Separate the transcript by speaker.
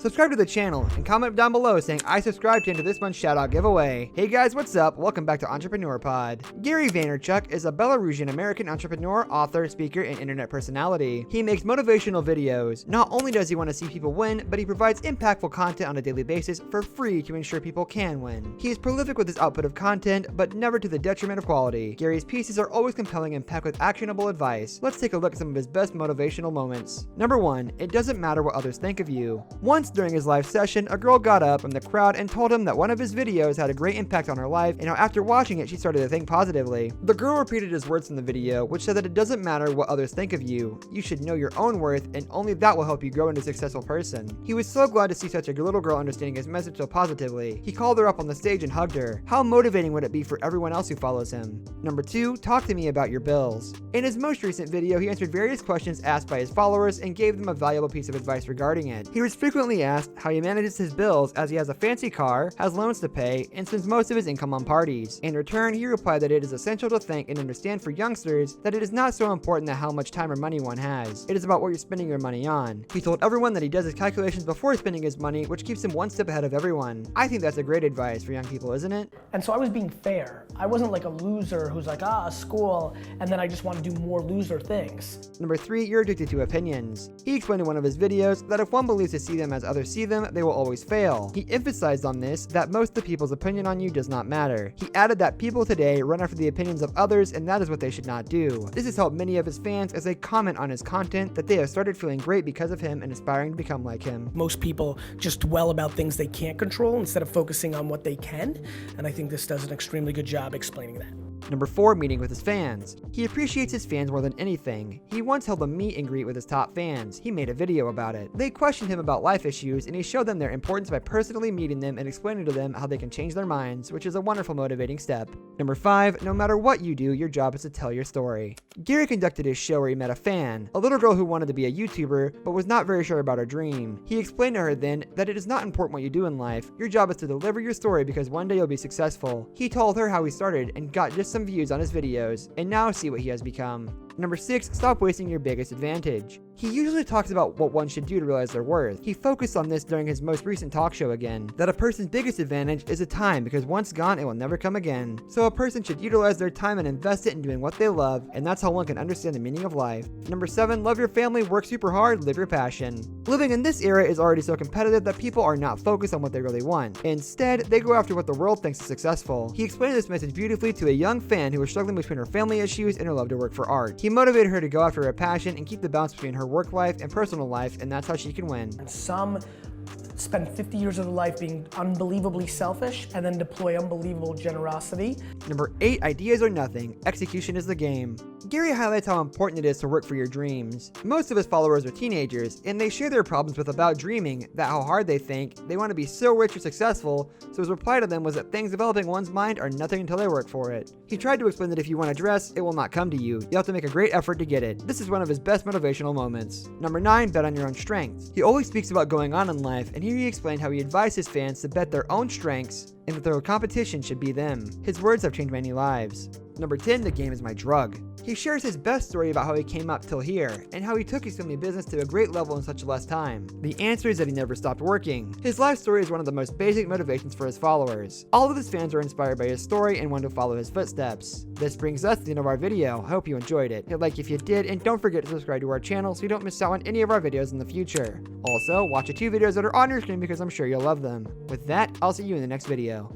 Speaker 1: Subscribe to the channel and comment down below saying I subscribed to enter this month's shoutout giveaway. Hey guys, what's up? Welcome back to Entrepreneur Pod. Gary Vaynerchuk is a Belarusian American entrepreneur, author, speaker, and internet personality. He makes motivational videos. Not only does he want to see people win, but he provides impactful content on a daily basis for free to ensure people can win. He is prolific with his output of content, but never to the detriment of quality. Gary's pieces are always compelling and packed with actionable advice. Let's take a look at some of his best motivational moments. Number 1. It doesn't matter what others think of you. Once during his live session, a girl got up from the crowd and told him that one of his videos had a great impact on her life and how after watching it she started to think positively. The girl repeated his words in the video, which said that it doesn't matter what others think of you. You should know your own worth, and only that will help you grow into a successful person. He was so glad to see such a little girl understanding his message so positively. He called her up on the stage and hugged her. How motivating would it be for everyone else who follows him? Number 2. Talk to me about your bills. In his most recent video, he answered various questions asked by his followers and gave them a valuable piece of advice regarding it. He was frequently asked how he manages his bills, as he has a fancy car, has loans to pay, and spends most of his income on parties. In return, he replied that it is essential to think and understand for youngsters that it is not so important that how much time or money one has. It is about what you're spending your money on. He told everyone that he does his calculations before spending his money, which keeps him one step ahead of everyone. I think that's a great advice for young people, isn't it?
Speaker 2: And so I was being fair. I wasn't like a loser who's like, school, and then I just want to do more loser things.
Speaker 1: Number 3. You're addicted to opinions. He explained in one of his videos that if one believes to see them as others see them, they will always fail. He emphasized on this that most of the people's opinion on you does not matter. He added that people today run after the opinions of others, and that is what they should not do. This has helped many of his fans as they comment on his content that they have started feeling great because of him and aspiring to become like him.
Speaker 2: Most people just dwell about things they can't control instead of focusing on what they can, and I think this does an extremely good job explaining that.
Speaker 1: Number 4. Meeting with his fans. He appreciates his fans more than anything. He once held a meet and greet with his top fans. He made a video about it. They questioned him about life issues, and he showed them their importance by personally meeting them and explaining to them how they can change their minds, which is a wonderful motivating step. Number 5. No matter what you do, your job is to tell your story. Gary conducted his show where he met a fan, a little girl who wanted to be a YouTuber, but was not very sure about her dream. He explained to her then that it is not important what you do in life. Your job is to deliver your story because one day you'll be successful. He told her how he started and got just some views on his videos, and now see what he has become. Number 6. Stop wasting your biggest advantage. He usually talks about what one should do to realize their worth. He focused on this during his most recent talk show again, that a person's biggest advantage is the time, because once gone, it will never come again. So a person should utilize their time and invest it in doing what they love, and that's how one can understand the meaning of life. Number 7. Love your family, work super hard, live your passion. Living in this era is already so competitive that people are not focused on what they really want. Instead, they go after what the world thinks is successful. He explained this message beautifully to a young fan who was struggling between her family issues and her love to work for art. He motivated her to go after her passion and keep the balance between her work life and personal life, and that's how she can win.
Speaker 2: And some spend 50 years of their life being unbelievably selfish and then deploy unbelievable generosity.
Speaker 1: Number 8. Ideas are nothing. Execution is the game. Gary highlights how important it is to work for your dreams. Most of his followers are teenagers, and they share their problems with about dreaming, that how hard they think, they want to be so rich or successful, so his reply to them was that things developing one's mind are nothing until they work for it. He tried to explain that if you want a dress, it will not come to you. You have to make a great effort to get it. This is one of his best motivational moments. Number 9. Bet on your own strengths. He always speaks about going on in life, and here he explained how he advised his fans to bet their own strengths and that their competition should be them. His words have changed many lives. Number 10. The game is my drug. He shares his best story about how he came up till here, and how he took his family business to a great level in such less time. The answer is that he never stopped working. His life story is one of the most basic motivations for his followers. All of his fans are inspired by his story and want to follow his footsteps. This brings us to the end of our video. I hope you enjoyed it. Hit like if you did, and don't forget to subscribe to our channel so you don't miss out on any of our videos in the future. Also, watch the 2 videos that are on your screen because I'm sure you'll love them. With that, I'll see you in the next video.